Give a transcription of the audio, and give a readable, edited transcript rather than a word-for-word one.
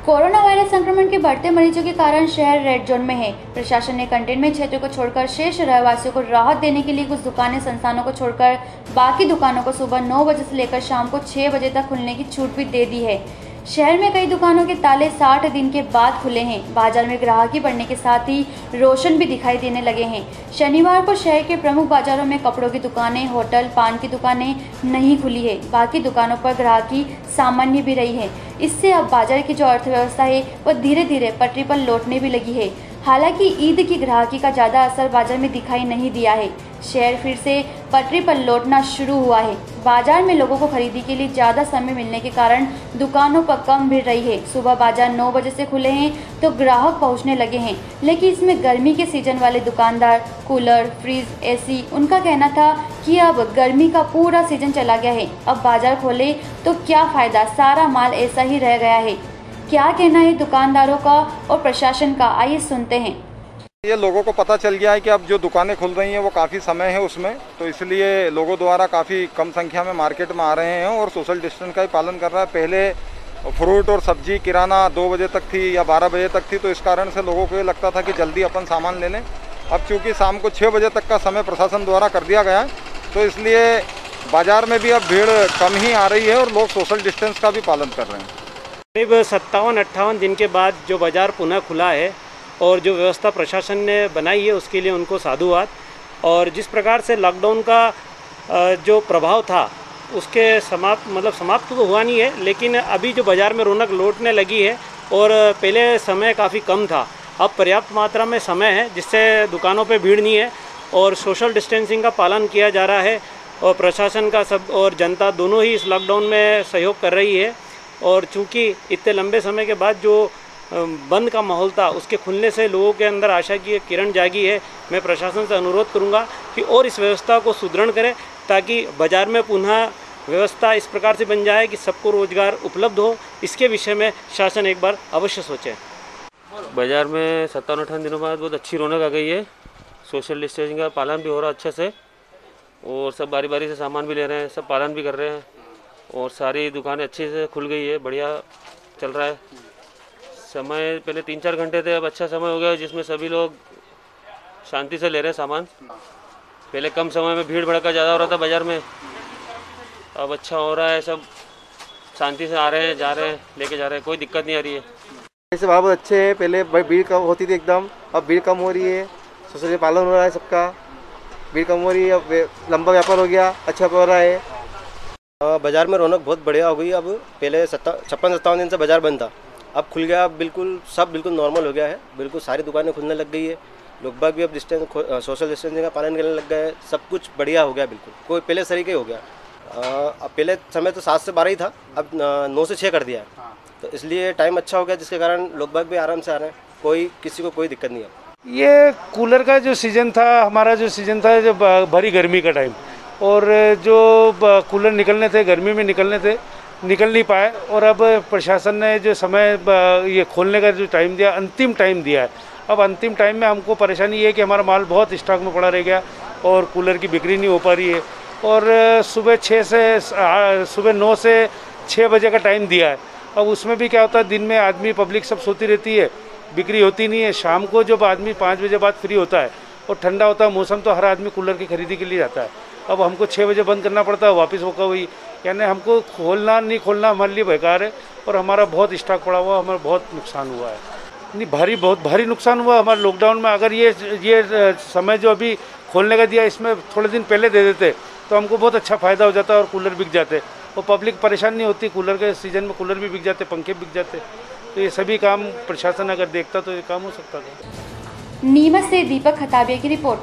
Corona virus संक्रमण के बढ़ते मरीजों के कारण शहर रेड जोन में है। प्रशासन ने कंटेनमेंट क्षेत्र को छोड़कर शेष रहवासियों को राहत देने के लिए कुछ दुकानें संस्थानों को छोड़कर बाकी दुकानों को सुबह 9 बजे से लेकर शाम को 6 बजे तक खुलने की छूट भी दे दी है। शहर में कई दुकानों के ताले 60 दिन के बाद खुले हैं। बाजार में ग्राहकी बढ़ने के साथ ही रोशन भी दिखाई देने लगे हैं। शनिवार को शहर के प्रमुख बाजारों में कपड़ों की दुकानें, होटल, पान की दुकानें नहीं खुली है। बाकी दुकानों पर ग्राहकी सामान्य भी रही है। इससे अब बाजार की जो अर्थव्यवस्था है वह धीरे धीरे पटरी पर लौटने भी लगी है। हालांकि ईद की ग्राहकी का ज़्यादा असर बाजार में दिखाई नहीं दिया है। शहर फिर से पटरी पर लौटना शुरू हुआ है। बाजार में लोगों को खरीदी के लिए ज़्यादा समय मिलने के कारण दुकानों पर कम भीड़ रही है। सुबह बाजार 9 बजे से खुले हैं तो ग्राहक पहुंचने लगे हैं, लेकिन इसमें गर्मी के सीजन वाले दुकानदार, कूलर, फ्रिज, एसी, उनका कहना था कि अब गर्मी का पूरा सीजन चला गया है। अब बाजार खोले तो क्या फ़ायदा, सारा माल ऐसा ही रह गया है। क्या कहना है दुकानदारों का और प्रशासन का, आइए सुनते हैं। ये लोगों को पता चल गया है कि अब जो दुकानें खुल रही हैं वो काफ़ी समय है उसमें, तो इसलिए लोगों द्वारा काफ़ी कम संख्या में मार्केट में आ रहे हैं और सोशल डिस्टेंस का ही पालन कर रहा है। पहले फ्रूट और सब्जी किराना 2 बजे तक थी या 12 बजे तक थी, तो इस कारण से लोगों को ये लगता था कि जल्दी अपन सामान ले लें। अब चूँकि शाम को 6 बजे तक का समय प्रशासन द्वारा कर दिया गया है, तो इसलिए बाज़ार में भी अब भीड़ कम ही आ रही है और लोग सोशल डिस्टेंस का भी पालन कर रहे हैं। करीब 57-58 दिन के बाद जो बाज़ार पुनः खुला है और जो व्यवस्था प्रशासन ने बनाई है उसके लिए उनको साधुवाद। और जिस प्रकार से लॉकडाउन का जो प्रभाव था उसके समाप्त तो हुआ नहीं है, लेकिन अभी जो बाज़ार में रौनक लौटने लगी है और पहले समय काफ़ी कम था, अब पर्याप्त मात्रा में समय है जिससे दुकानों पे भीड़ नहीं है और सोशल डिस्टेंसिंग का पालन किया जा रहा है। और प्रशासन का सब और जनता दोनों ही इस लॉकडाउन में सहयोग कर रही है। और चूँकि इतने लंबे समय के बाद जो बंद का माहौल था उसके खुलने से लोगों के अंदर आशा की किरण जागी है। मैं प्रशासन से अनुरोध करूंगा कि और इस व्यवस्था को सुदृढ़ करें ताकि बाज़ार में पुनः व्यवस्था इस प्रकार से बन जाए कि सबको रोजगार उपलब्ध हो। इसके विषय में शासन एक बार अवश्य सोचे। बाज़ार में 57-58 दिनों बाद बहुत अच्छी रौनक आ गई है। सोशल डिस्टेंसिंग का पालन भी हो रहा है अच्छे से और सब बारी बारी से सामान भी ले रहे हैं, सब पालन भी कर रहे हैं और सारी दुकानें अच्छे से खुल गई है, बढ़िया चल रहा है। समय पहले 3-4 घंटे थे, अब अच्छा समय हो गया जिसमें सभी लोग शांति से ले रहे हैं सामान। पहले कम समय में भीड़ भड़का ज़्यादा हो रहा था बाज़ार में, अब अच्छा हो रहा है, सब शांति से आ रहे हैं, जा रहे हैं, लेके जा रहे हैं, कोई दिक्कत नहीं आ रही है। ऐसे भाव बहुत अच्छे हैं। पहले भीड़ कम होती थी एकदम, अब भीड़ कम हो रही है, सोशल पालन हो रहा है सबका, भीड़ कम हो रही है, अब लंबा व्यापार हो गया, अच्छा हो रहा है। बाज़ार में रौनक बहुत बढ़िया हो गई। अब पहले 56-57 दिन से बाज़ार बंद था, अब खुल गया, अब बिल्कुल नॉर्मल हो गया है। बिल्कुल सारी दुकानें खुलने लग गई है, लोग बाग भी अब सोशल डिस्टेंसिंग का पालन करने लग गए, सब कुछ बढ़िया हो गया। बिल्कुल कोई पहले तरीके हो गया। अब पहले समय तो 7 से 12 ही था, अब 9 से 6 कर दिया है, तो इसलिए टाइम अच्छा हो गया जिसके कारण लोग बाग भी आराम से आ रहे हैं, किसी को कोई दिक्कत नहीं है। ये कूलर का जो सीज़न था, हमारा जो सीज़न था जो भरी गर्मी का टाइम, और जो कूलर निकलने थे गर्मी में निकल नहीं पाए, और अब प्रशासन ने जो समय ये खोलने का जो टाइम दिया, अंतिम टाइम दिया है। अब अंतिम टाइम में हमको परेशानी ये है कि हमारा माल बहुत स्टॉक में पड़ा रह गया और कूलर की बिक्री नहीं हो पा रही है। और सुबह 9 से 6 बजे का टाइम दिया है। अब उसमें भी क्या होता है, दिन में आदमी पब्लिक सब सोती रहती है, बिक्री होती नहीं है। शाम को जब आदमी 5 बजे बाद फ्री होता है और ठंडा होता है मौसम, तो हर आदमी कूलर की खरीदी के लिए जाता है। अब हमको 6 बजे बंद करना पड़ता है, वापस होगा वही, यानी हमको खोलना नहीं खोलना हमारे लिए बेकार है। और हमारा बहुत स्टॉक पड़ा हुआ, हमारा बहुत नुकसान हुआ है। नहीं, बहुत भारी नुकसान हुआ हमारे लॉकडाउन में। अगर ये समय जो अभी खोलने का दिया, इसमें थोड़े दिन पहले दे देते तो हमको बहुत अच्छा फ़ायदा हो जाता और कूलर बिक जाते और पब्लिक परेशान नहीं होती। कूलर के सीज़न में कूलर भी बिक जाते, पंखे बिक जाते, तो ये सभी काम प्रशासन अगर देखता तो ये काम हो सकता था। नीमच से दीपक खताबिया की रिपोर्ट।